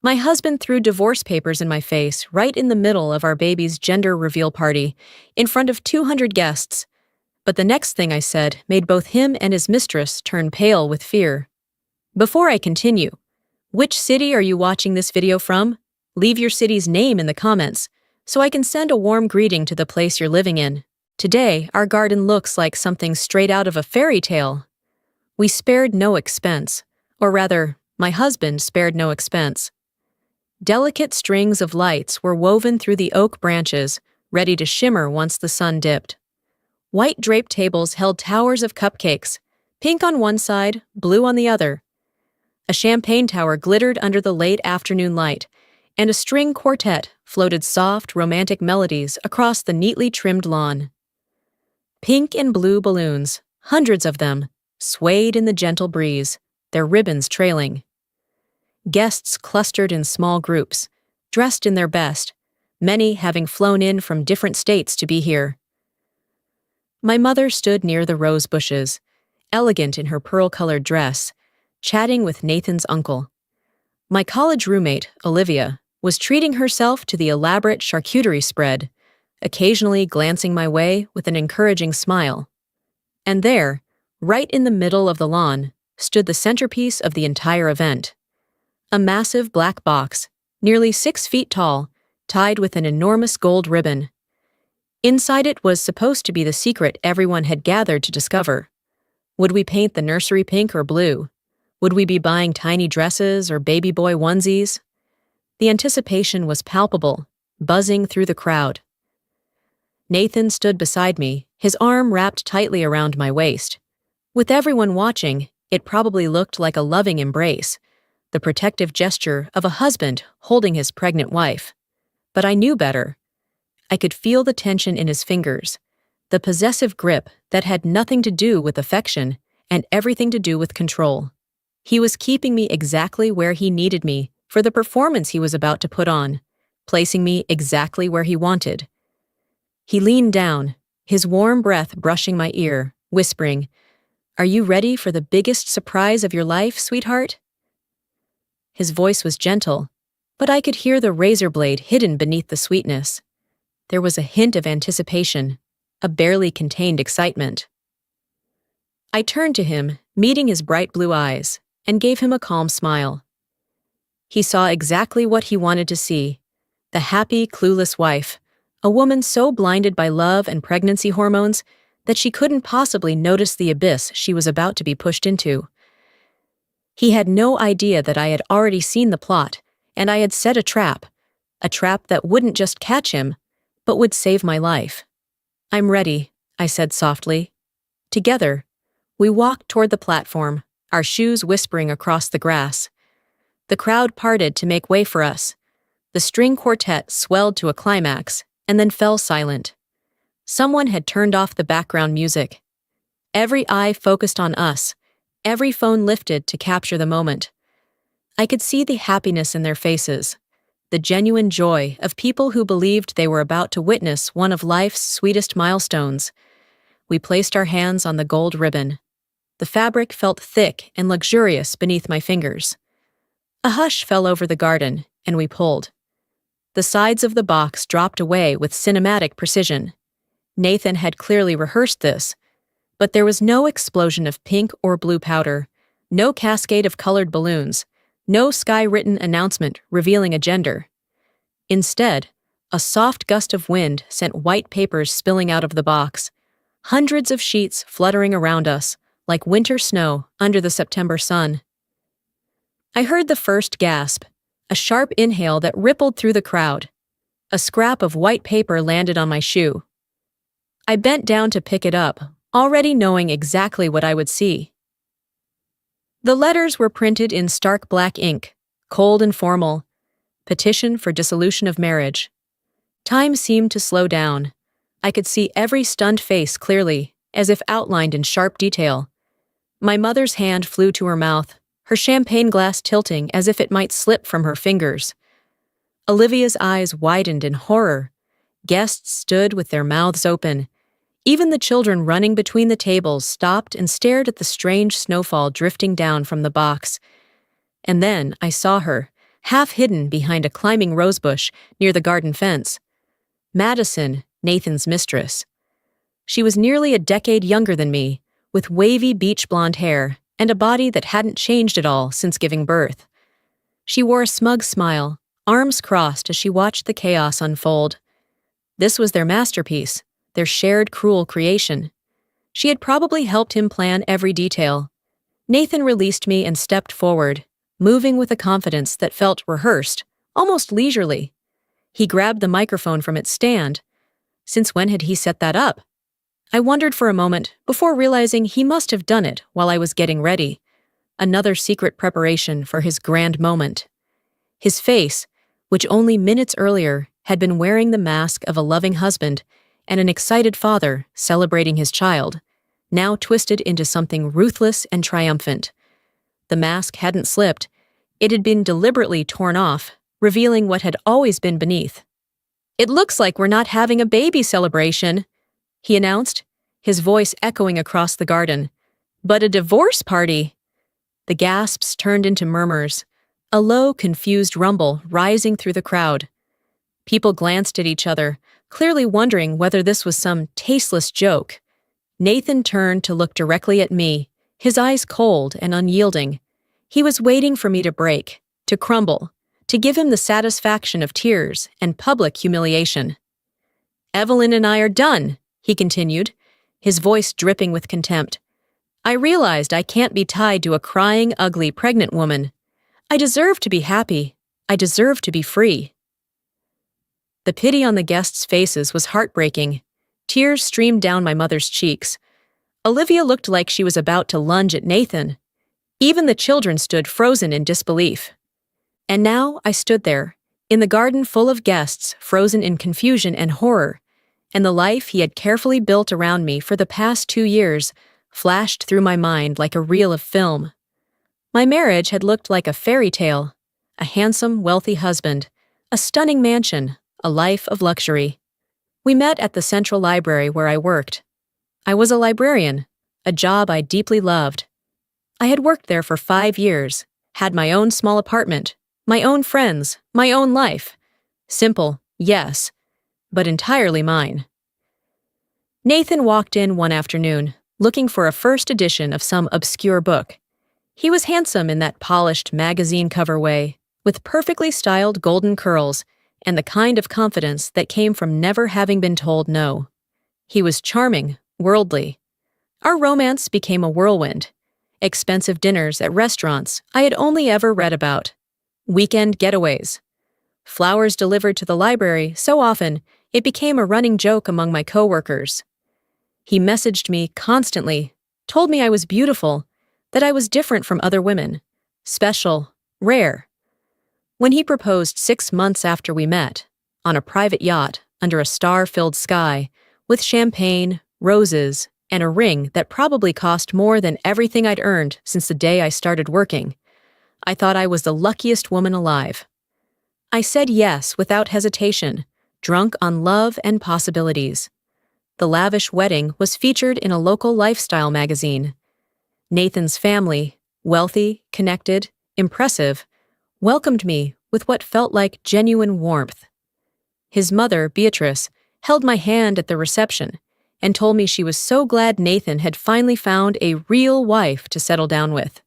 My husband threw divorce papers in my face right in the middle of our baby's gender reveal party, in front of 200 guests. But the next thing I said made both him and his mistress turn pale with fear. Before I continue, which city are you watching this video from? Leave your city's name in the comments, so I can send a warm greeting to the place you're living in. Today, our garden looks like something straight out of a fairy tale. We spared no expense, or rather, my husband spared no expense. Delicate strings of lights were woven through the oak branches, ready to shimmer once the sun dipped. White draped tables held towers of cupcakes, pink on one side, blue on the other. A champagne tower glittered under the late afternoon light, and a string quartet floated soft, romantic melodies across the neatly trimmed lawn. Pink and blue balloons, hundreds of them, swayed in the gentle breeze, their ribbons trailing. Guests clustered in small groups, dressed in their best, many having flown in from different states to be here. My mother stood near the rose bushes, elegant in her pearl-colored dress, chatting with Nathan's uncle. My college roommate, Olivia, was treating herself to the elaborate charcuterie spread, occasionally glancing my way with an encouraging smile. And there, right in the middle of the lawn, stood the centerpiece of the entire event. A massive black box, nearly 6 feet tall, tied with an enormous gold ribbon. Inside it was supposed to be the secret everyone had gathered to discover. Would we paint the nursery pink or blue? Would we be buying tiny dresses or baby boy onesies? The anticipation was palpable, buzzing through the crowd. Nathan stood beside me, his arm wrapped tightly around my waist. With everyone watching, it probably looked like a loving embrace, the protective gesture of a husband holding his pregnant wife. But I knew better. I could feel the tension in his fingers, the possessive grip that had nothing to do with affection and everything to do with control. He was keeping me exactly where he needed me for the performance he was about to put on, placing me exactly where he wanted. He leaned down, his warm breath brushing my ear, whispering, "Are you ready for the biggest surprise of your life, sweetheart?" His voice was gentle, but I could hear the razor blade hidden beneath the sweetness. There was a hint of anticipation, a barely contained excitement. I turned to him, meeting his bright blue eyes, and gave him a calm smile. He saw exactly what he wanted to see, the happy, clueless wife, a woman so blinded by love and pregnancy hormones that she couldn't possibly notice the abyss she was about to be pushed into. He had no idea that I had already seen the plot, and I had set a trap that wouldn't just catch him, but would save my life. "I'm ready," I said softly. Together, we walked toward the platform, our shoes whispering across the grass. The crowd parted to make way for us. The string quartet swelled to a climax, and then fell silent. Someone had turned off the background music. Every eye focused on us, every phone lifted to capture the moment. I could see the happiness in their faces, the genuine joy of people who believed they were about to witness one of life's sweetest milestones. We placed our hands on the gold ribbon. The fabric felt thick and luxurious beneath my fingers. A hush fell over the garden, and we pulled. The sides of the box dropped away with cinematic precision. Nathan had clearly rehearsed this, but there was no explosion of pink or blue powder, no cascade of colored balloons, no sky-written announcement revealing a gender. Instead, a soft gust of wind sent white papers spilling out of the box, hundreds of sheets fluttering around us, like winter snow under the September sun. I heard the first gasp, a sharp inhale that rippled through the crowd. A scrap of white paper landed on my shoe. I bent down to pick it up, already knowing exactly what I would see. The letters were printed in stark black ink, cold and formal. Petition for dissolution of marriage. Time seemed to slow down. I could see every stunned face clearly, as if outlined in sharp detail. My mother's hand flew to her mouth, her champagne glass tilting as if it might slip from her fingers. Olivia's eyes widened in horror. Guests stood with their mouths open. Even the children running between the tables stopped and stared at the strange snowfall drifting down from the box. And then I saw her, half hidden behind a climbing rosebush near the garden fence. Madison, Nathan's mistress. She was nearly a decade younger than me, with wavy beach blonde hair and a body that hadn't changed at all since giving birth. She wore a smug smile, arms crossed as she watched the chaos unfold. This was their masterpiece, their shared cruel creation. She had probably helped him plan every detail. Nathan released me and stepped forward, moving with a confidence that felt rehearsed, almost leisurely. He grabbed the microphone from its stand. Since when had he set that up? I wondered for a moment before realizing he must have done it while I was getting ready. Another secret preparation for his grand moment. His face, which only minutes earlier had been wearing the mask of a loving husband and an excited father celebrating his child, now twisted into something ruthless and triumphant. The mask hadn't slipped. It had been deliberately torn off, revealing what had always been beneath. "It looks like we're not having a baby celebration," he announced, his voice echoing across the garden. "But a divorce party." The gasps turned into murmurs, a low, confused rumble rising through the crowd. People glanced at each other, clearly wondering whether this was some tasteless joke. Nathan turned to look directly at me, his eyes cold and unyielding. He was waiting for me to break, to crumble, to give him the satisfaction of tears and public humiliation. "Evelyn and I are done," he continued, his voice dripping with contempt. "I realized I can't be tied to a crying, ugly, pregnant woman. I deserve to be happy. I deserve to be free." The pity on the guests' faces was heartbreaking. Tears streamed down my mother's cheeks. Olivia looked like she was about to lunge at Nathan. Even the children stood frozen in disbelief. And now I stood there, in the garden full of guests, frozen in confusion and horror, and the life he had carefully built around me for the past 2 years flashed through my mind like a reel of film. My marriage had looked like a fairy tale, a handsome, wealthy husband, a stunning mansion, a life of luxury. We met at the central library where I worked. I was a librarian, a job I deeply loved. I had worked there for 5 years, had my own small apartment, my own friends, my own life. Simple, yes, but entirely mine. Nathan walked in one afternoon, looking for a first edition of some obscure book. He was handsome in that polished magazine cover way, with perfectly styled golden curls and the kind of confidence that came from never having been told no. He was charming, worldly. Our romance became a whirlwind. Expensive dinners at restaurants I had only ever read about. Weekend getaways. Flowers delivered to the library so often it became a running joke among my coworkers. He messaged me constantly, told me I was beautiful, that I was different from other women, special, rare. When he proposed 6 months after we met, on a private yacht under a star-filled sky, with champagne, roses, and a ring that probably cost more than everything I'd earned since the day I started working, I thought I was the luckiest woman alive. I said yes without hesitation, drunk on love and possibilities. The lavish wedding was featured in a local lifestyle magazine. Nathan's family, wealthy, connected, impressive, welcomed me with what felt like genuine warmth. His mother, Beatrice, held my hand at the reception and told me she was so glad Nathan had finally found a real wife to settle down with.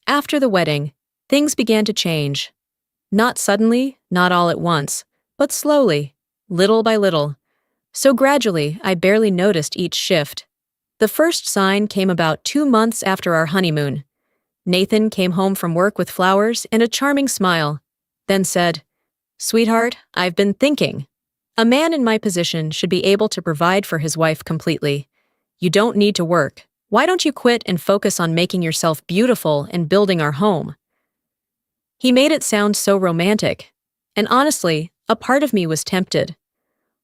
After the wedding, things began to change. Not suddenly, not all at once, but slowly, little by little. So gradually, I barely noticed each shift. The first sign came about 2 months after our honeymoon. Nathan came home from work with flowers and a charming smile, then said, "Sweetheart, I've been thinking. A man in my position should be able to provide for his wife completely. You don't need to work. Why don't you quit and focus on making yourself beautiful and building our home?" He made it sound so romantic, and honestly, a part of me was tempted.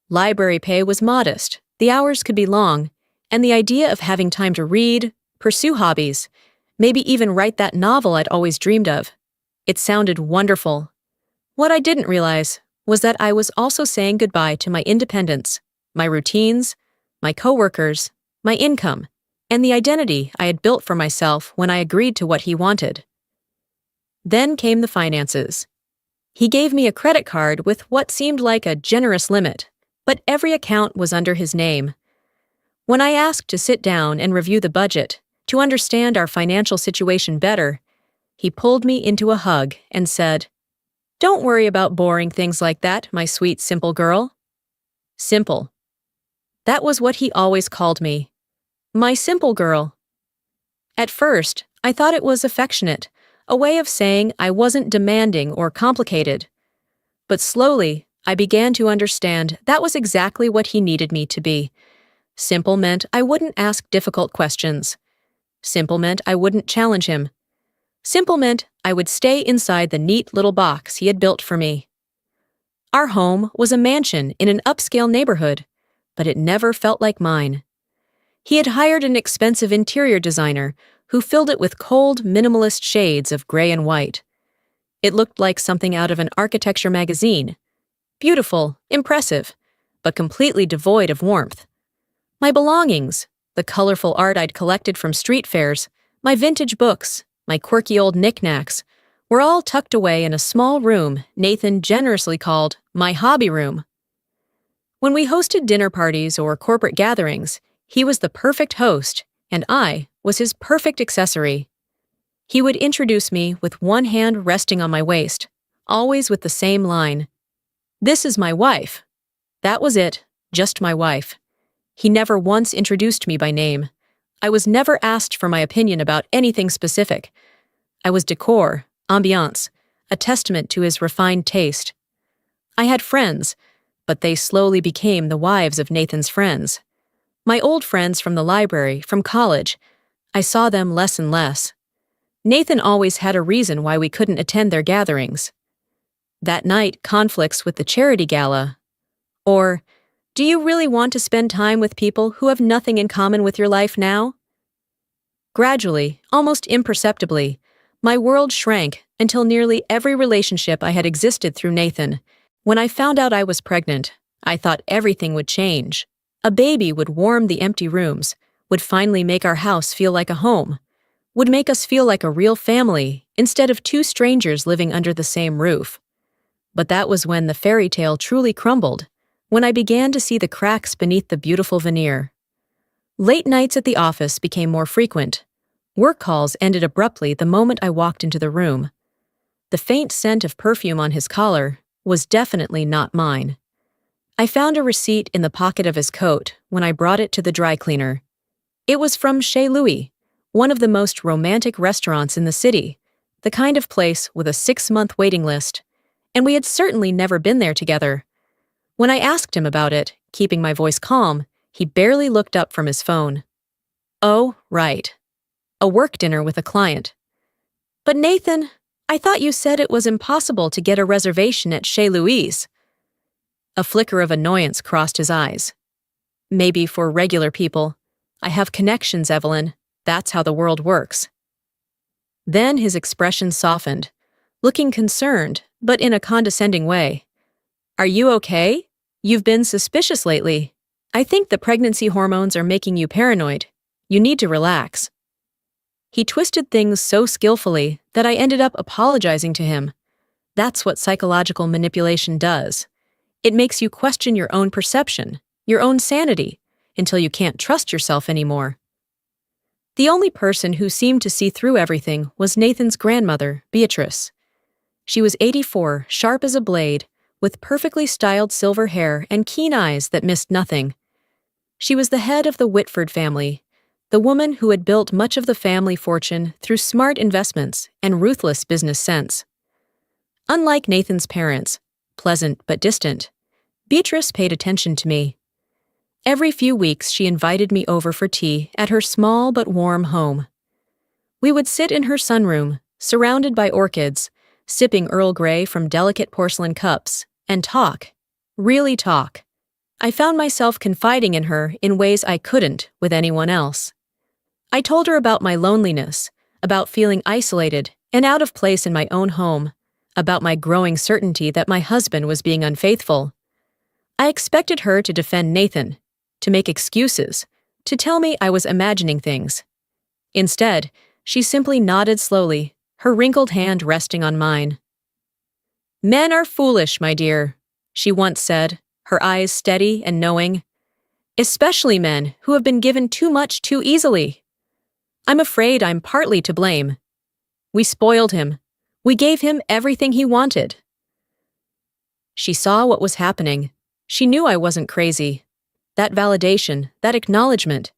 Library pay was modest, the hours could be long, and the idea of having time to read, pursue hobbies, maybe even write that novel I'd always dreamed of. It sounded wonderful. What I didn't realize was that I was also saying goodbye to my independence, my routines, my coworkers, my income, and the identity I had built for myself when I agreed to what he wanted. Then came the finances. He gave me a credit card with what seemed like a generous limit, but every account was under his name. When I asked to sit down and review the budget, to understand our financial situation better, he pulled me into a hug and said, "Don't worry about boring things like that, my sweet, simple girl." Simple. That was what he always called me. My simple girl. At first, I thought it was affectionate, a way of saying I wasn't demanding or complicated. But slowly, I began to understand that was exactly what he needed me to be. Simple meant I wouldn't ask difficult questions. Simple meant I wouldn't challenge him. Simple meant I would stay inside the neat little box he had built for me. Our home was a mansion in an upscale neighborhood, but it never felt like mine. He had hired an expensive interior designer who filled it with cold, minimalist shades of gray and white. It looked like something out of an architecture magazine. Beautiful, impressive, but completely devoid of warmth. My belongings, the colorful art I'd collected from street fairs, my vintage books, my quirky old knickknacks, were all tucked away in a small room Nathan generously called my hobby room. When we hosted dinner parties or corporate gatherings, he was the perfect host, and I was his perfect accessory. He would introduce me with one hand resting on my waist, always with the same line, "This is my wife." That was it, just my wife. He never once introduced me by name. I was never asked for my opinion about anything specific. I was decor, ambiance, a testament to his refined taste. I had friends, but they slowly became the wives of Nathan's friends. My old friends from the library, from college, I saw them less and less. Nathan always had a reason why we couldn't attend their gatherings. That night, conflicts with the charity gala. Or, do you really want to spend time with people who have nothing in common with your life now? Gradually, almost imperceptibly, my world shrank until nearly every relationship I had existed through Nathan. When I found out I was pregnant, I thought everything would change. A baby would warm the empty rooms, would finally make our house feel like a home, would make us feel like a real family instead of two strangers living under the same roof. But that was when the fairy tale truly crumbled, when I began to see the cracks beneath the beautiful veneer. Late nights at the office became more frequent. Work calls ended abruptly the moment I walked into the room. The faint scent of perfume on his collar was definitely not mine. I found a receipt in the pocket of his coat when I brought it to the dry cleaner. It was from Chez Louis, one of the most romantic restaurants in the city, the kind of place with a 6-month waiting list, and we had certainly never been there together. When I asked him about it, keeping my voice calm, he barely looked up from his phone. "Oh, right. A work dinner with a client." "But Nathan, I thought you said it was impossible to get a reservation at Chez Louis." A flicker of annoyance crossed his eyes. "Maybe for regular people. I have connections, Evelyn. That's how the world works." Then his expression softened, looking concerned, but in a condescending way. "Are you okay? You've been suspicious lately. I think the pregnancy hormones are making you paranoid. You need to relax." He twisted things so skillfully that I ended up apologizing to him. That's what psychological manipulation does. It makes you question your own perception, your own sanity, until you can't trust yourself anymore. The only person who seemed to see through everything was Nathan's grandmother, Beatrice. She was 84, sharp as a blade, with perfectly styled silver hair and keen eyes that missed nothing. She was the head of the Whitford family, the woman who had built much of the family fortune through smart investments and ruthless business sense. Unlike Nathan's parents, pleasant but distant, Beatrice paid attention to me. Every few weeks she invited me over for tea at her small but warm home. We would sit in her sunroom, surrounded by orchids, sipping Earl Grey from delicate porcelain cups, and talk. Really talk. I found myself confiding in her in ways I couldn't with anyone else. I told her about my loneliness, about feeling isolated and out of place in my own home, about my growing certainty that my husband was being unfaithful. I expected her to defend Nathan, to make excuses, to tell me I was imagining things. Instead, she simply nodded slowly, her wrinkled hand resting on mine. "Men are foolish, my dear," she once said, her eyes steady and knowing. "Especially men who have been given too much too easily. I'm afraid I'm partly to blame. We spoiled him. We gave him everything he wanted." She saw what was happening. She knew I wasn't crazy. That validation, that acknowledgement,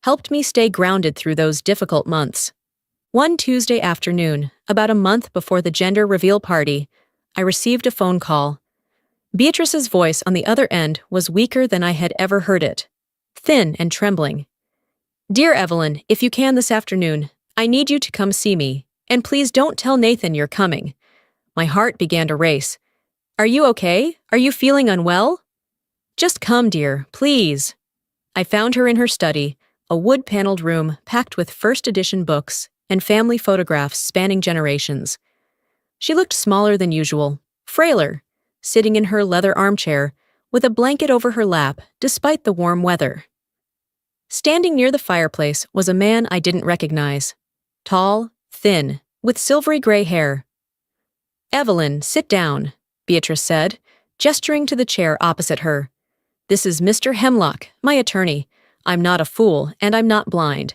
helped me stay grounded through those difficult months. One Tuesday afternoon, about a month before the gender reveal party, I received a phone call. Beatrice's voice on the other end was weaker than I had ever heard it, thin and trembling. "Dear Evelyn, if you can this afternoon, I need you to come see me, and please don't tell Nathan you're coming." My heart began to race. "Are you okay? Are you feeling unwell?" "Just come, dear, please." I found her in her study, a wood-paneled room packed with first-edition books and family photographs spanning generations. She looked smaller than usual, frailer, sitting in her leather armchair with a blanket over her lap despite the warm weather. Standing near the fireplace was a man I didn't recognize. Tall, thin, with silvery gray hair. "Evelyn, sit down," Beatrice said, gesturing to the chair opposite her. "This is Mr. Hemlock, my attorney. I'm not a fool, and I'm not blind.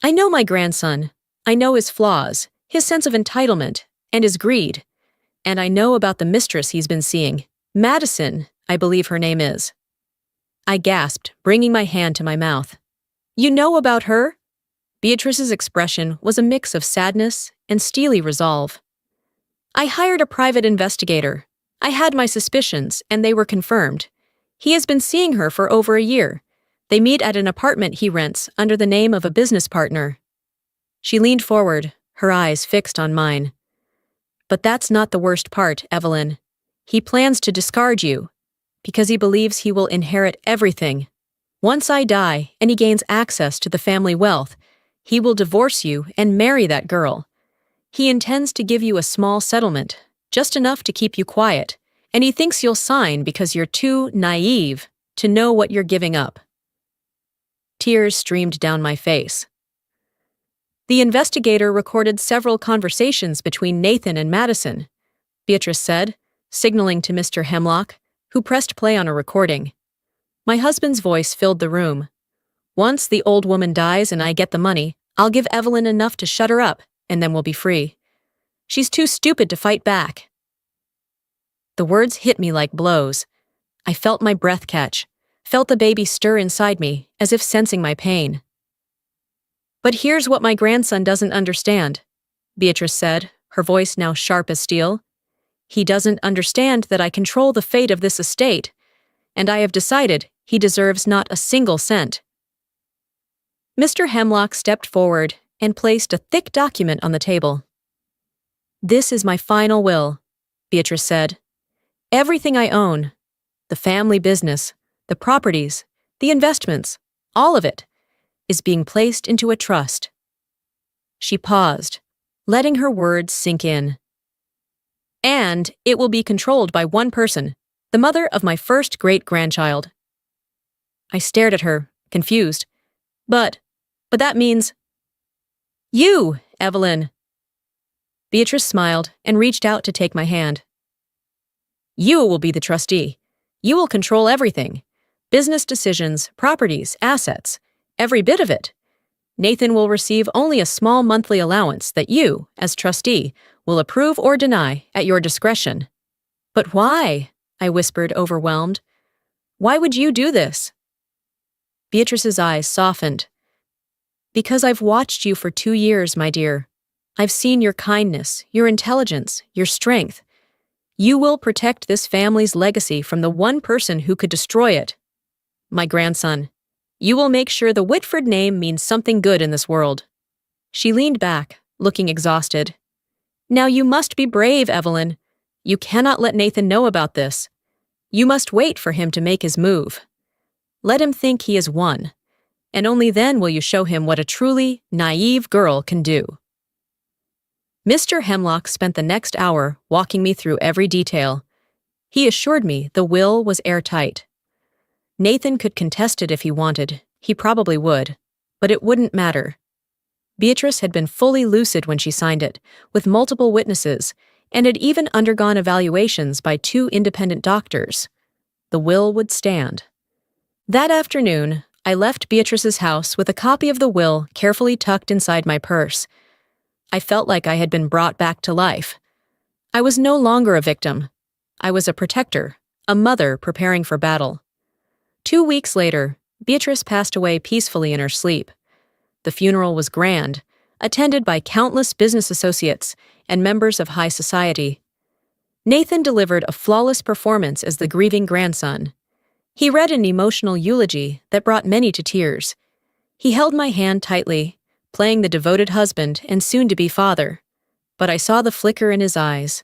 I know my grandson. I know his flaws, his sense of entitlement, and his greed. And I know about the mistress he's been seeing. Madison, I believe her name is." I gasped, bringing my hand to my mouth. "You know about her?" Beatrice's expression was a mix of sadness and steely resolve. "I hired a private investigator. I had my suspicions, and they were confirmed. He has been seeing her for over a year. They meet at an apartment he rents under the name of a business partner." She leaned forward, her eyes fixed on mine. "But that's not the worst part, Evelyn. He plans to discard you, because he believes he will inherit everything. Once I die and he gains access to the family wealth, he will divorce you and marry that girl. He intends to give you a small settlement, just enough to keep you quiet, and he thinks you'll sign because you're too naive to know what you're giving up." Tears streamed down my face. "The investigator recorded several conversations between Nathan and Madison," Beatrice said, signaling to Mr. Hemlock, who pressed play on a recording. My husband's voice filled the room. "Once the old woman dies and I get the money, I'll give Evelyn enough to shut her up, and then we'll be free. She's too stupid to fight back." The words hit me like blows. I felt my breath catch, felt the baby stir inside me, as if sensing my pain. "But here's what my grandson doesn't understand," Beatrice said, her voice now sharp as steel. "He doesn't understand that I control the fate of this estate, and I have decided he deserves not a single cent." Mr. Hemlock stepped forward and placed a thick document on the table. "This is my final will," Beatrice said. "Everything I own, the family business, the properties, the investments, all of it, is being placed into a trust." She paused, letting her words sink in. "And it will be controlled by one person, the mother of my first great-grandchild." I stared at her, confused. But that means—" "You, Evelyn." Beatrice smiled and reached out to take my hand. "You will be the trustee. You will control everything. Business decisions, properties, assets, every bit of it. Nathan will receive only a small monthly allowance that you, as trustee, will approve or deny at your discretion." "But why?" I whispered, overwhelmed. "Why would you do this?" Beatrice's eyes softened. "Because I've watched you for 2 years, my dear. I've seen your kindness, your intelligence, your strength. You will protect this family's legacy from the one person who could destroy it. My grandson. You will make sure the Whitford name means something good in this world." She leaned back, looking exhausted. "Now you must be brave, Evelyn. You cannot let Nathan know about this. You must wait for him to make his move. Let him think he has won, and only then will you show him what a truly naive girl can do." Mr. Hemlock spent the next hour walking me through every detail. He assured me the will was airtight. Nathan could contest it if he wanted, he probably would, but it wouldn't matter. Beatrice had been fully lucid when she signed it, with multiple witnesses, and had even undergone evaluations by 2 independent doctors. The will would stand. That afternoon, I left Beatrice's house with a copy of the will carefully tucked inside my purse. I felt like I had been brought back to life. I was no longer a victim. I was a protector, a mother preparing for battle. 2 weeks later, Beatrice passed away peacefully in her sleep. The funeral was grand, attended by countless business associates and members of high society. Nathan delivered a flawless performance as the grieving grandson. He read an emotional eulogy that brought many to tears. He held my hand tightly, playing the devoted husband and soon-to-be father. But I saw the flicker in his eyes.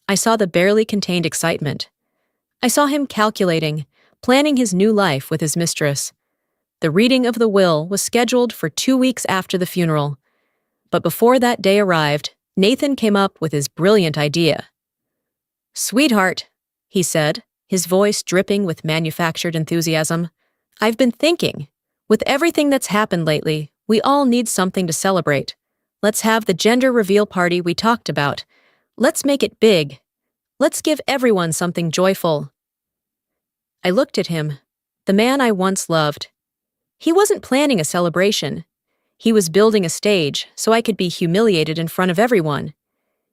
I saw the barely contained excitement. I saw him calculating, planning his new life with his mistress. The reading of the will was scheduled for 2 weeks after the funeral. But before that day arrived, Nathan came up with his brilliant idea. "Sweetheart," he said, his voice dripping with manufactured enthusiasm, "I've been thinking. With everything that's happened lately, we all need something to celebrate. Let's have the gender reveal party we talked about. Let's make it big. Let's give everyone something joyful." I looked at him, the man I once loved. He wasn't planning a celebration. He was building a stage so I could be humiliated in front of everyone.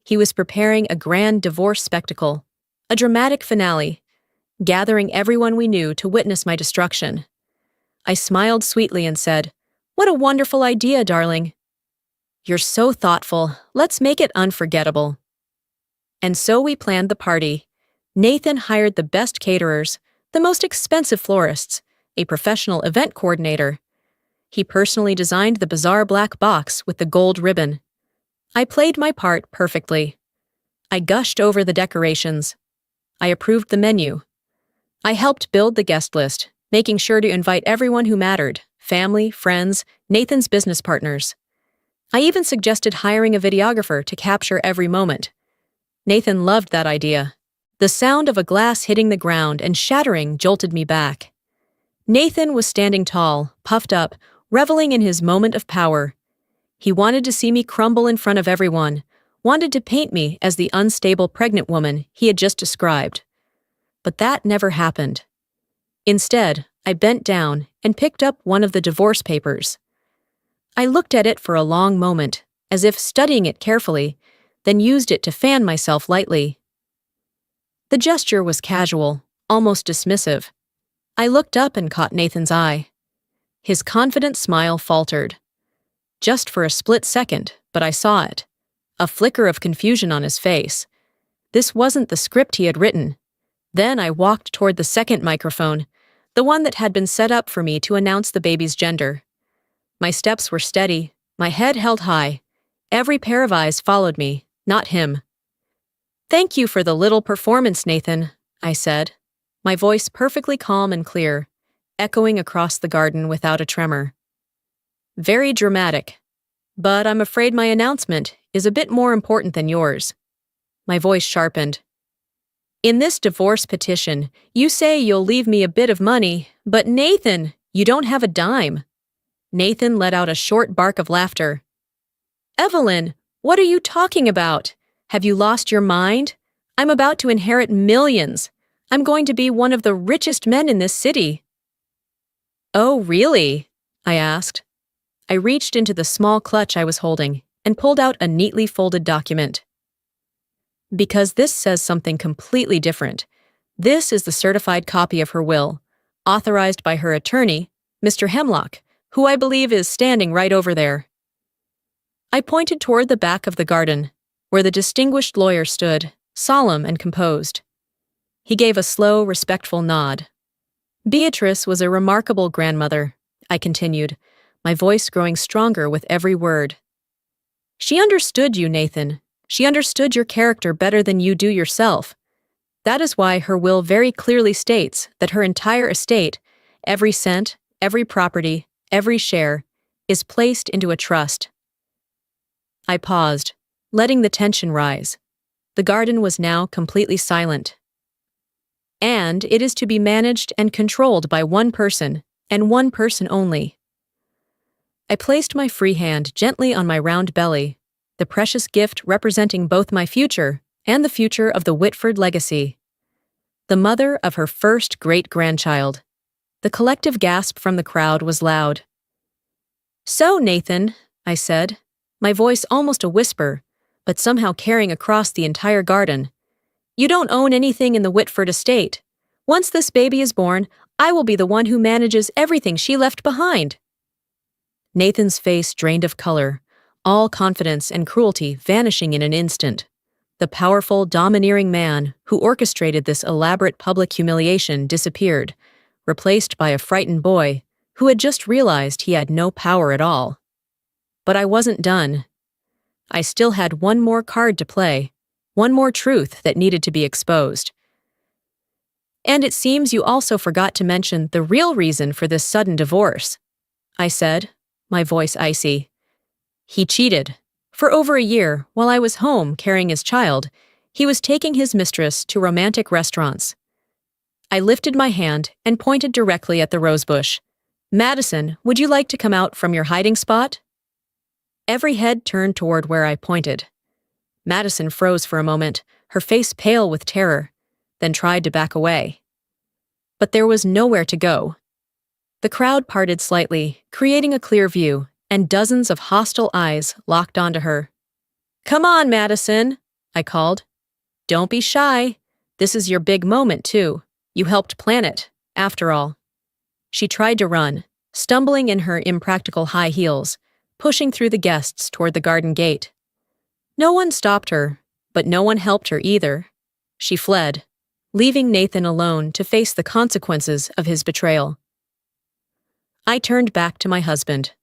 He was preparing a grand divorce spectacle, a dramatic finale, gathering everyone we knew to witness my destruction. I smiled sweetly and said, "What a wonderful idea, darling." "You're so thoughtful. Let's make it unforgettable." And so we planned the party. Nathan hired the best caterers, the most expensive florists, a professional event coordinator. He personally designed the bizarre black box with the gold ribbon. I played my part perfectly. I gushed over the decorations. I approved the menu. I helped build the guest list, making sure to invite everyone who mattered, family, friends, Nathan's business partners. I even suggested hiring a videographer to capture every moment. Nathan loved that idea. The sound of a glass hitting the ground and shattering jolted me back. Nathan was standing tall, puffed up, reveling in his moment of power. He wanted to see me crumble in front of everyone, wanted to paint me as the unstable pregnant woman he had just described. But that never happened. Instead, I bent down and picked up one of the divorce papers. I looked at it for a long moment, as if studying it carefully, then used it to fan myself lightly. The gesture was casual, almost dismissive. I looked up and caught Nathan's eye. His confident smile faltered. Just for a split second, but I saw it. A flicker of confusion on his face. This wasn't the script he had written. Then I walked toward the second microphone, the one that had been set up for me to announce the baby's gender. My steps were steady, my head held high. Every pair of eyes followed me, not him. "Thank you for the little performance, Nathan," I said, my voice perfectly calm and clear, echoing across the garden without a tremor. "Very dramatic. But I'm afraid my announcement is a bit more important than yours." My voice sharpened. "In this divorce petition, you say you'll leave me a bit of money, but Nathan, you don't have a dime." Nathan let out a short bark of laughter. "Evelyn, what are you talking about? Have you lost your mind? I'm about to inherit millions. I'm going to be one of the richest men in this city." "Oh, really?" I asked. I reached into the small clutch I was holding and pulled out a neatly folded document. "Because this says something completely different. This is the certified copy of her will, authorized by her attorney, Mr. Hemlock, who I believe is standing right over there." I pointed toward the back of the garden, where the distinguished lawyer stood, solemn and composed. He gave a slow, respectful nod. "Beatrice was a remarkable grandmother," I continued, my voice growing stronger with every word. "She understood you, Nathan. She understood your character better than you do yourself. That is why her will very clearly states that her entire estate, every cent, every property, every share, is placed into a trust." I paused, letting the tension rise. The garden was now completely silent. "And it is to be managed and controlled by one person, and one person only." I placed my free hand gently on my round belly, the precious gift representing both my future and the future of the Whitford legacy. The mother of her first great-grandchild. The collective gasp from the crowd was loud. "So, Nathan," I said, my voice almost a whisper, but somehow carrying across the entire garden, "you don't own anything in the Whitford estate. Once this baby is born, I will be the one who manages everything she left behind." Nathan's face drained of color, all confidence and cruelty vanishing in an instant. The powerful, domineering man who orchestrated this elaborate public humiliation disappeared, replaced by a frightened boy who had just realized he had no power at all. But I wasn't done. I still had one more card to play, one more truth that needed to be exposed. "And it seems you also forgot to mention the real reason for this sudden divorce," I said, my voice icy. "He cheated. For over a year, while I was home carrying his child, he was taking his mistress to romantic restaurants." I lifted my hand and pointed directly at the rosebush. "Madison, would you like to come out from your hiding spot?" Every head turned toward where I pointed. Madison froze for a moment, her face pale with terror, then tried to back away. But there was nowhere to go. The crowd parted slightly, creating a clear view, and dozens of hostile eyes locked onto her. "Come on, Madison," I called. "Don't be shy. This is your big moment, too. You helped plan it, after all." She tried to run, stumbling in her impractical high heels, pushing through the guests toward the garden gate. No one stopped her, but no one helped her either. She fled, leaving Nathan alone to face the consequences of his betrayal. I turned back to my husband.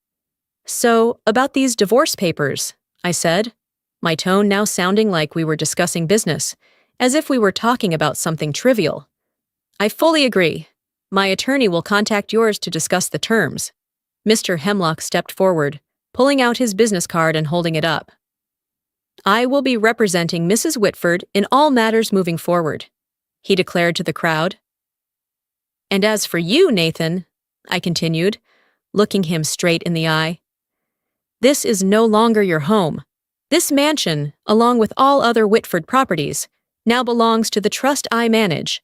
"So, about these divorce papers," I said, my tone now sounding like we were discussing business, as if we were talking about something trivial. "I fully agree. My attorney will contact yours to discuss the terms." Mr. Hemlock stepped forward, pulling out his business card and holding it up. "I will be representing Mrs. Whitford in all matters moving forward," he declared to the crowd. "And as for you, Nathan," I continued, looking him straight in the eye, "this is no longer your home. This mansion, along with all other Whitford properties, now belongs to the trust I manage.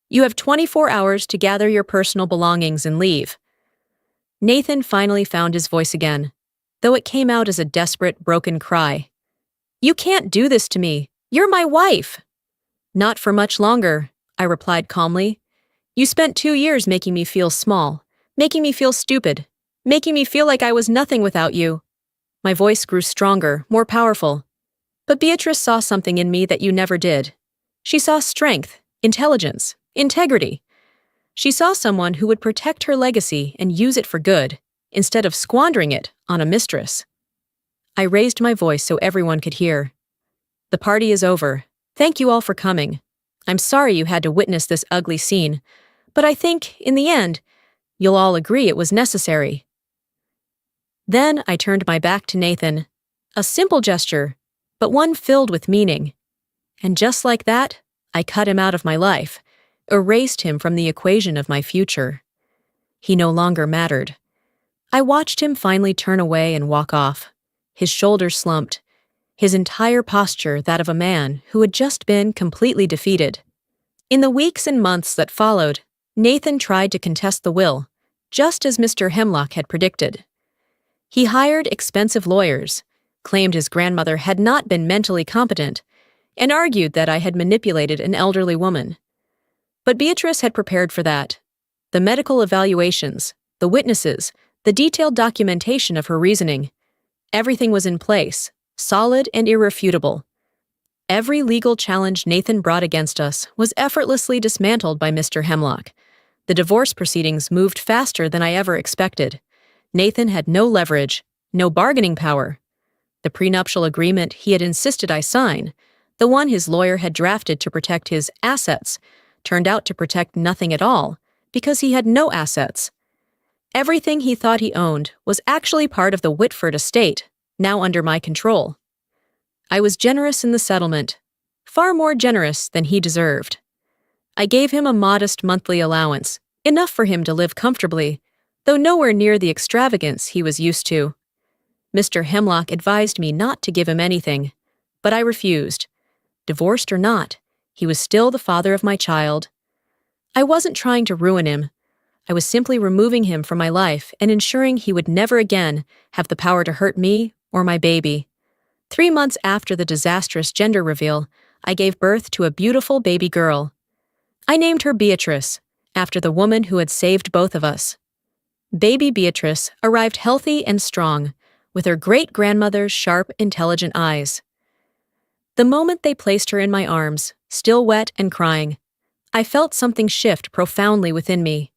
You have 24 hours to gather your personal belongings and leave." Nathan finally found his voice again, though it came out as a desperate, broken cry. "You can't do this to me. You're my wife." "Not for much longer," I replied calmly. "You spent 2 years making me feel small, making me feel stupid, making me feel like I was nothing without you." My voice grew stronger, more powerful. "But Beatrice saw something in me that you never did. She saw strength, intelligence, integrity. She saw someone who would protect her legacy and use it for good, instead of squandering it on a mistress." I raised my voice so everyone could hear. "The party is over. Thank you all for coming. I'm sorry you had to witness this ugly scene, but I think, in the end, you'll all agree it was necessary." Then I turned my back to Nathan. A simple gesture, but one filled with meaning. And just like that, I cut him out of my life, erased him from the equation of my future. He no longer mattered. I watched him finally turn away and walk off, his shoulders slumped, his entire posture that of a man who had just been completely defeated. In the weeks and months that followed, Nathan tried to contest the will, just as Mr. Hemlock had predicted. He hired expensive lawyers, claimed his grandmother had not been mentally competent, and argued that I had manipulated an elderly woman. But Beatrice had prepared for that. The medical evaluations, the witnesses, the detailed documentation of her reasoning. Everything was in place, solid and irrefutable. Every legal challenge Nathan brought against us was effortlessly dismantled by Mr. Hemlock. The divorce proceedings moved faster than I ever expected. Nathan had no leverage, no bargaining power. The prenuptial agreement he had insisted I sign, the one his lawyer had drafted to protect his assets, turned out to protect nothing at all, because he had no assets. Everything he thought he owned was actually part of the Whitford estate, now under my control. I was generous in the settlement, far more generous than he deserved. I gave him a modest monthly allowance, enough for him to live comfortably, though nowhere near the extravagance he was used to. Mr. Hemlock advised me not to give him anything, but I refused. Divorced or not, he was still the father of my child. I wasn't trying to ruin him. I was simply removing him from my life and ensuring he would never again have the power to hurt me or my baby. 3 months after the disastrous gender reveal, I gave birth to a beautiful baby girl. I named her Beatrice, after the woman who had saved both of us. Baby Beatrice arrived healthy and strong, with her great-grandmother's sharp, intelligent eyes. The moment they placed her in my arms, still wet and crying, I felt something shift profoundly within me.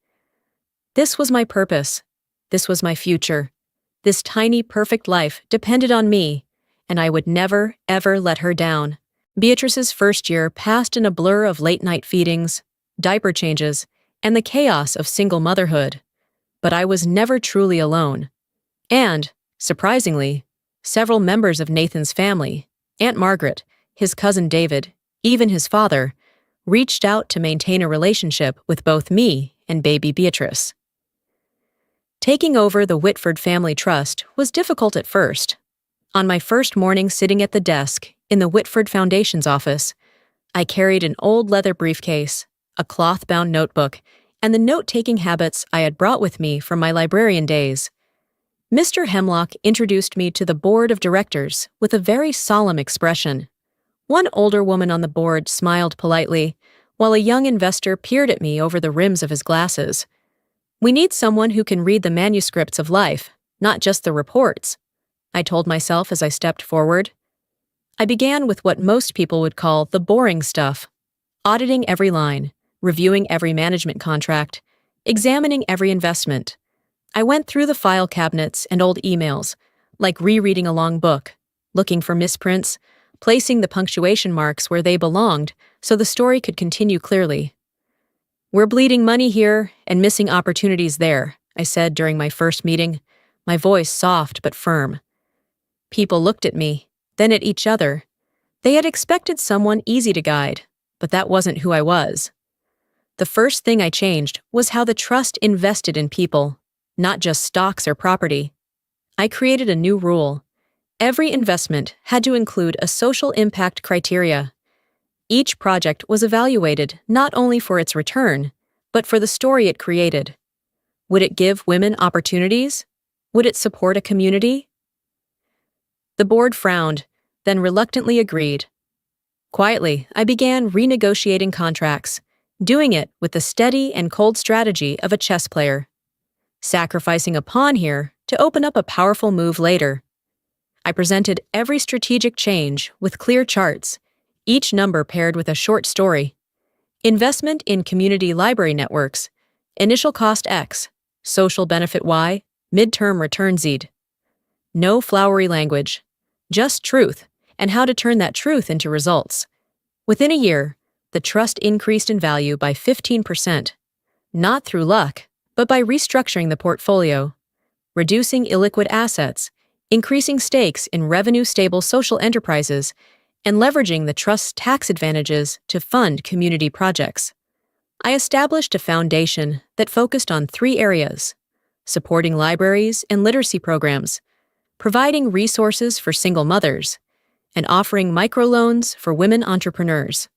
This was my purpose. This was my future. This tiny, perfect life depended on me, and I would never, ever let her down. Beatrice's first year passed in a blur of late-night feedings, diaper changes, and the chaos of single motherhood. But I was never truly alone. And, surprisingly, several members of Nathan's family, Aunt Margaret, his cousin David, even his father, reached out to maintain a relationship with both me and baby Beatrice. Taking over the Whitford Family Trust was difficult at first. On my first morning sitting at the desk in the Whitford Foundation's office, I carried an old leather briefcase, a cloth-bound notebook, and the note-taking habits I had brought with me from my librarian days. Mr. Hemlock introduced me to the board of directors with a very solemn expression. One older woman on the board smiled politely, while a young investor peered at me over the rims of his glasses. "We need someone who can read the manuscripts of life, not just the reports," I told myself as I stepped forward. I began with what most people would call the boring stuff, auditing every line, reviewing every management contract, examining every investment. I went through the file cabinets and old emails, like rereading a long book, looking for misprints, placing the punctuation marks where they belonged so the story could continue clearly. "We're bleeding money here and missing opportunities there," I said during my first meeting, my voice soft but firm. People looked at me, then at each other. They had expected someone easy to guide, but that wasn't who I was. The first thing I changed was how the trust invested in people, not just stocks or property. I created a new rule. Every investment had to include a social impact criteria. Each project was evaluated not only for its return, but for the story it created. Would it give women opportunities? Would it support a community? The board frowned, then reluctantly agreed. Quietly, I began renegotiating contracts, doing it with the steady and cold strategy of a chess player. Sacrificing a pawn here to open up a powerful move later. I presented every strategic change with clear charts, each number paired with a short story. Investment in community library networks, initial cost X, social benefit Y, midterm return Z. No flowery language, just truth, and how to turn that truth into results. Within a year, the trust increased in value by 15%, not through luck, but by restructuring the portfolio, reducing illiquid assets, increasing stakes in revenue-stable social enterprises, and leveraging the trust's tax advantages to fund community projects. I established a foundation that focused on 3 areas: supporting libraries and literacy programs, providing resources for single mothers, and offering microloans for women entrepreneurs.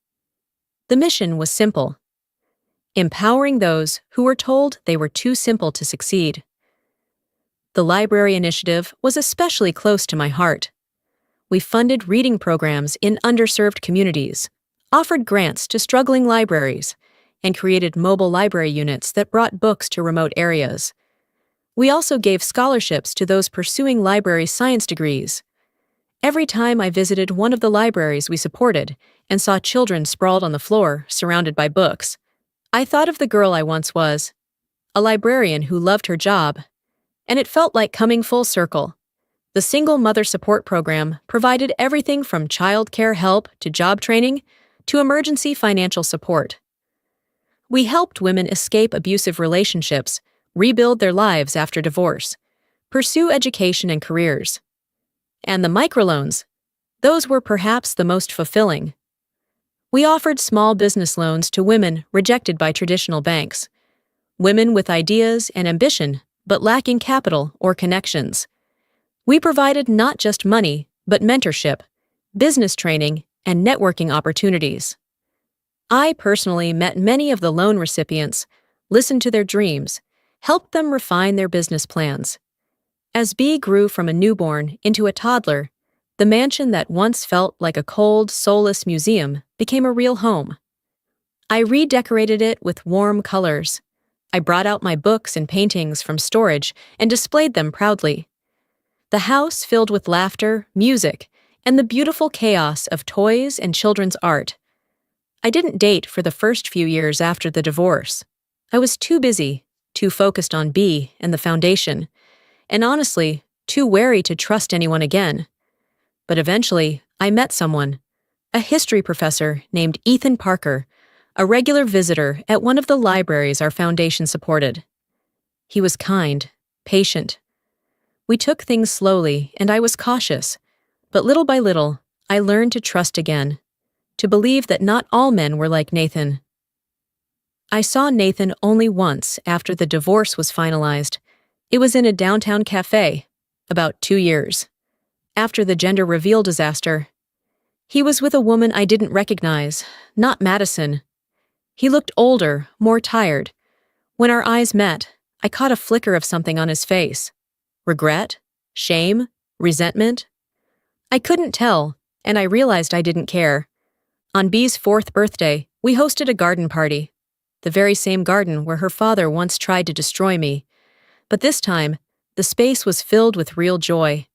The mission was simple: empowering those who were told they were too simple to succeed. The library initiative was especially close to my heart. We funded reading programs in underserved communities, offered grants to struggling libraries, and created mobile library units that brought books to remote areas. We also gave scholarships to those pursuing library science degrees. Every time I visited one of the libraries we supported and saw children sprawled on the floor, surrounded by books, I thought of the girl I once was, a librarian who loved her job, and it felt like coming full circle. The Single Mother Support Program provided everything from child care help to job training to emergency financial support. We helped women escape abusive relationships, rebuild their lives after divorce, pursue education and careers. And the microloans, those were perhaps the most fulfilling. We offered small business loans to women rejected by traditional banks, women with ideas and ambition but lacking capital or connections. We provided not just money, but mentorship, business training, and networking opportunities. I personally met many of the loan recipients, listened to their dreams, helped them refine their business plans. As B grew from a newborn into a toddler, the mansion that once felt like a cold, soulless museum became a real home. I redecorated it with warm colors. I brought out my books and paintings from storage and displayed them proudly. The house filled with laughter, music, and the beautiful chaos of toys and children's art. I didn't date for the first few years after the divorce. I was too busy, too focused on B and the foundation, and honestly, too wary to trust anyone again. But eventually, I met someone, a history professor named Ethan Parker, a regular visitor at one of the libraries our foundation supported. He was kind, patient. We took things slowly, and I was cautious, but little by little, I learned to trust again, to believe that not all men were like Nathan. I saw Nathan only once after the divorce was finalized. It was in a downtown cafe, about 2 years. After the gender reveal disaster, he was with a woman I didn't recognize, not Madison. He looked older, more tired. When our eyes met, I caught a flicker of something on his face. Regret? Shame? Resentment? I couldn't tell, and I realized I didn't care. On B's 4th birthday, we hosted a garden party. The very same garden where her father once tried to destroy me. But this time, the space was filled with real joy.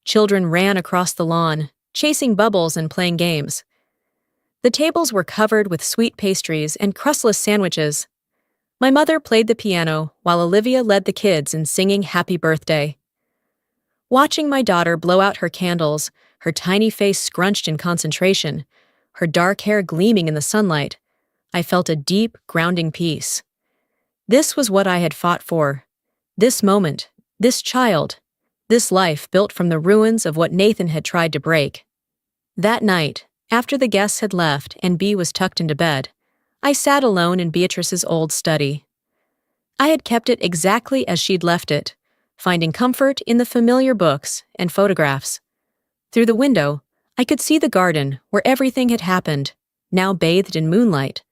Children ran across the lawn, chasing bubbles and playing games. The tables were covered with sweet pastries and crustless sandwiches. My mother played the piano while Olivia led the kids in singing Happy Birthday. Watching my daughter blow out her candles, her tiny face scrunched in concentration, her dark hair gleaming in the sunlight, I felt a deep, grounding peace. This was what I had fought for. This moment, this child, this life built from the ruins of what Nathan had tried to break. That night, after the guests had left and B was tucked into bed, I sat alone in Beatrice's old study. I had kept it exactly as she'd left it, finding comfort in the familiar books and photographs. Through the window, I could see the garden where everything had happened, now bathed in moonlight.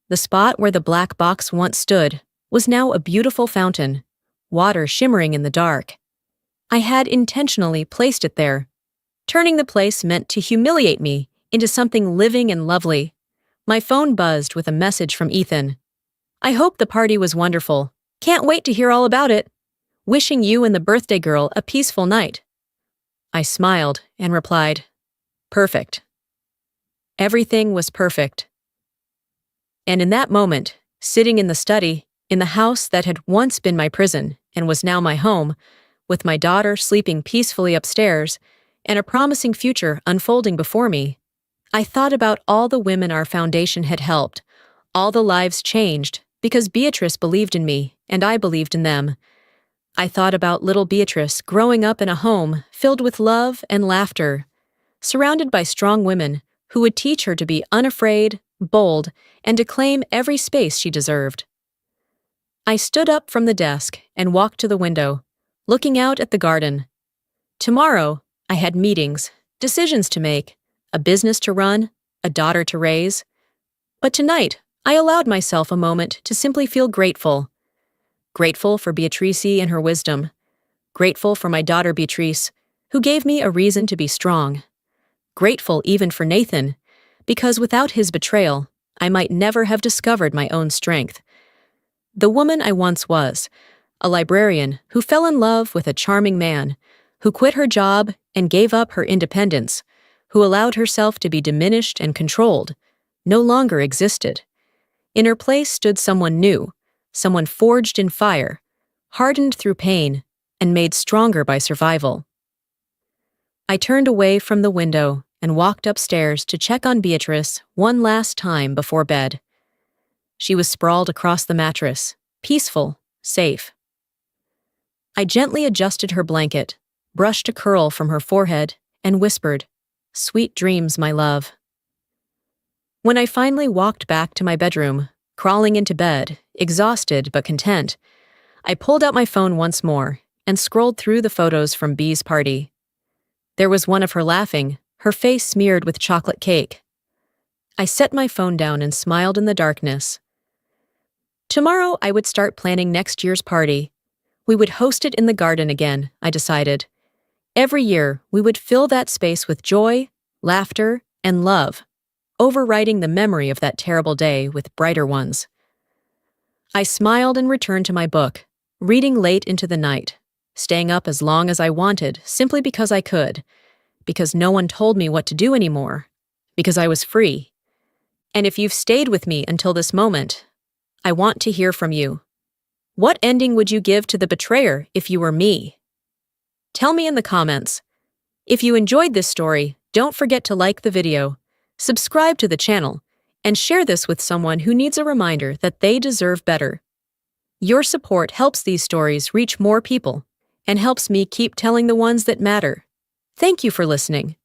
The spot where the black box once stood was now a beautiful fountain, water shimmering in the dark. I had intentionally placed it there. Turning the place meant to humiliate me into something living and lovely. My phone buzzed with a message from Ethan. I hope the party was wonderful. Can't wait to hear all about it. Wishing you and the birthday girl a peaceful night. I smiled and replied, Perfect. Everything was perfect. And in that moment, sitting in the study, in the house that had once been my prison and was now my home, with my daughter sleeping peacefully upstairs and a promising future unfolding before me, I thought about all the women our foundation had helped, all the lives changed because Beatrice believed in me and I believed in them. I thought about little Beatrice growing up in a home filled with love and laughter, surrounded by strong women who would teach her to be unafraid, bold, and to claim every space she deserved. I stood up from the desk and walked to the window, looking out at the garden. Tomorrow, I had meetings, decisions to make, a business to run, a daughter to raise. But tonight, I allowed myself a moment to simply feel grateful. Grateful for Beatrice and her wisdom. Grateful for my daughter Beatrice, who gave me a reason to be strong. Grateful even for Nathan, because without his betrayal, I might never have discovered my own strength. The woman I once was, a librarian who fell in love with a charming man, who quit her job and gave up her independence, who allowed herself to be diminished and controlled, no longer existed. In her place stood someone new, someone forged in fire, hardened through pain, and made stronger by survival. I turned away from the window and walked upstairs to check on Beatrice one last time before bed. She was sprawled across the mattress, peaceful, safe. I gently adjusted her blanket, brushed a curl from her forehead, and whispered, "Sweet dreams, my love." When I finally walked back to my bedroom, crawling into bed, exhausted but content, I pulled out my phone once more and scrolled through the photos from B's party. There was one of her laughing, her face smeared with chocolate cake. I set my phone down and smiled in the darkness. Tomorrow, I would start planning next year's party. We would host it in the garden again, I decided. Every year, we would fill that space with joy, laughter, and love, overriding the memory of that terrible day with brighter ones. I smiled and returned to my book, reading late into the night, staying up as long as I wanted simply because I could, because no one told me what to do anymore, because I was free. And if you've stayed with me until this moment, I want to hear from you. What ending would you give to the betrayer if you were me? Tell me in the comments. If you enjoyed this story, don't forget to like the video, subscribe to the channel, and share this with someone who needs a reminder that they deserve better. Your support helps these stories reach more people and helps me keep telling the ones that matter. Thank you for listening.